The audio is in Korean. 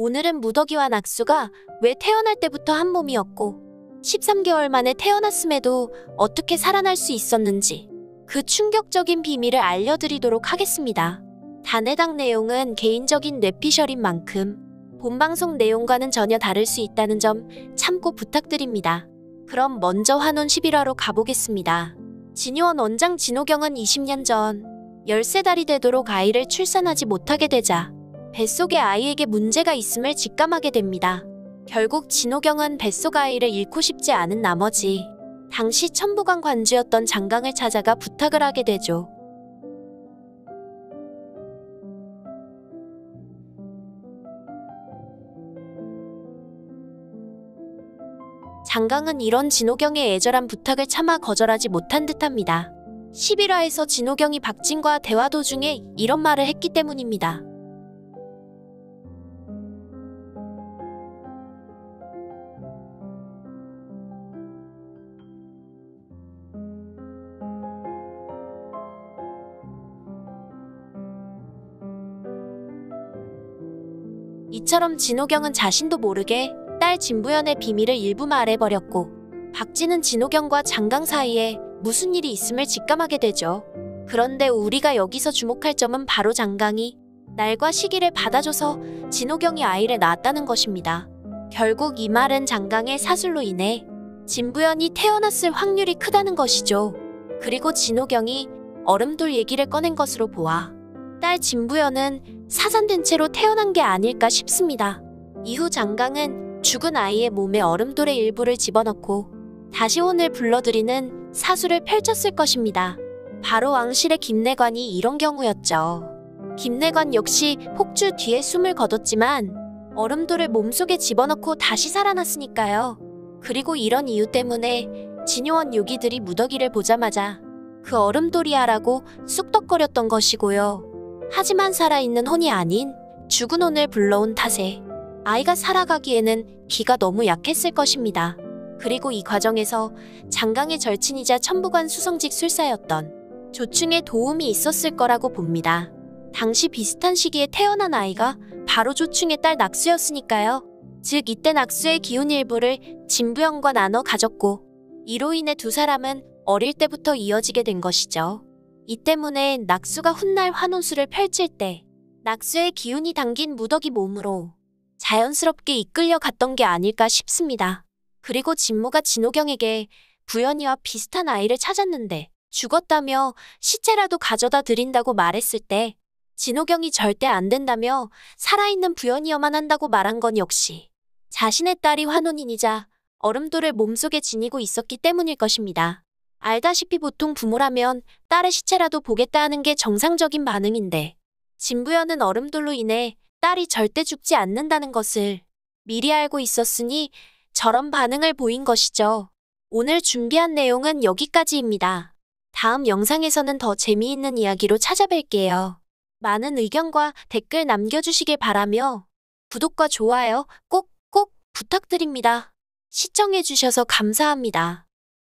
오늘은 무더기와 낙수가 왜 태어날 때부터 한 몸이었고 13개월 만에 태어났음에도 어떻게 살아날 수 있었는지 그 충격적인 비밀을 알려드리도록 하겠습니다. 단해당 내용은 개인적인 뇌피셜인 만큼 본방송 내용과는 전혀 다를 수 있다는 점 참고 부탁드립니다. 그럼 먼저 환혼 11화로 가보겠습니다. 진효원 원장 진호경은 20년 전 13달이 되도록 아이를 출산하지 못하게 되자 뱃속의 아이에게 문제가 있음을 직감하게 됩니다. 결국 진호경은 뱃속 아이를 잃고 싶지 않은 나머지 당시 천부관 관주였던 장강을 찾아가 부탁을 하게 되죠. 장강은 이런 진호경의 애절한 부탁을 차마 거절하지 못한 듯합니다. 11화에서 진호경이 박진과 대화 도중에 이런 말을 했기 때문입니다. 이처럼 진호경은 자신도 모르게 딸 진부연의 비밀을 일부 말해버렸고 박진은 진호경과 장강 사이에 무슨 일이 있음을 직감하게 되죠. 그런데 우리가 여기서 주목할 점은 바로 장강이 날과 시기를 받아줘서 진호경이 아이를 낳았다는 것입니다. 결국 이 말은 장강의 사술로 인해 진부연이 태어났을 확률이 크다는 것이죠. 그리고 진호경이 얼음돌 얘기를 꺼낸 것으로 보아 딸 진부연은 사산된 채로 태어난 게 아닐까 싶습니다. 이후 장강은 죽은 아이의 몸에 얼음돌의 일부를 집어넣고 다시 혼을 불러들이는 사술을 펼쳤을 것입니다. 바로 왕실의 김내관이 이런 경우였죠. 김내관 역시 폭주 뒤에 숨을 거뒀지만 얼음돌을 몸속에 집어넣고 다시 살아났으니까요. 그리고 이런 이유 때문에 진효원 요기들이 무더기를 보자마자 그 얼음돌이야라고 쑥덕거렸던 것이고요. 하지만 살아있는 혼이 아닌 죽은 혼을 불러온 탓에 아이가 살아가기에는 기가 너무 약했을 것입니다. 그리고 이 과정에서 장강의 절친이자 천부관 수성직 술사였던 조충의 도움이 있었을 거라고 봅니다. 당시 비슷한 시기에 태어난 아이가 바로 조충의 딸 낙수였으니까요. 즉 이때 낙수의 기운 일부를 진부연과 나눠 가졌고 이로 인해 두 사람은 어릴 때부터 이어지게 된 것이죠. 이 때문에 낙수가 훗날 환혼수를 펼칠 때 낙수의 기운이 담긴 무더기 몸으로 자연스럽게 이끌려 갔던 게 아닐까 싶습니다. 그리고 진모가 진호경에게 부연이와 비슷한 아이를 찾았는데 죽었다며 시체라도 가져다 드린다고 말했을 때 진호경이 절대 안 된다며 살아있는 부연이어만 한다고 말한 건 역시 자신의 딸이 환혼인이자 얼음돌을 몸속에 지니고 있었기 때문일 것입니다. 알다시피 보통 부모라면 딸의 시체라도 보겠다 하는 게 정상적인 반응인데 진부연은 얼음돌로 인해 딸이 절대 죽지 않는다는 것을 미리 알고 있었으니 저런 반응을 보인 것이죠. 오늘 준비한 내용은 여기까지입니다. 다음 영상에서는 더 재미있는 이야기로 찾아뵐게요. 많은 의견과 댓글 남겨주시길 바라며 구독과 좋아요 꼭 부탁드립니다. 시청해주셔서 감사합니다.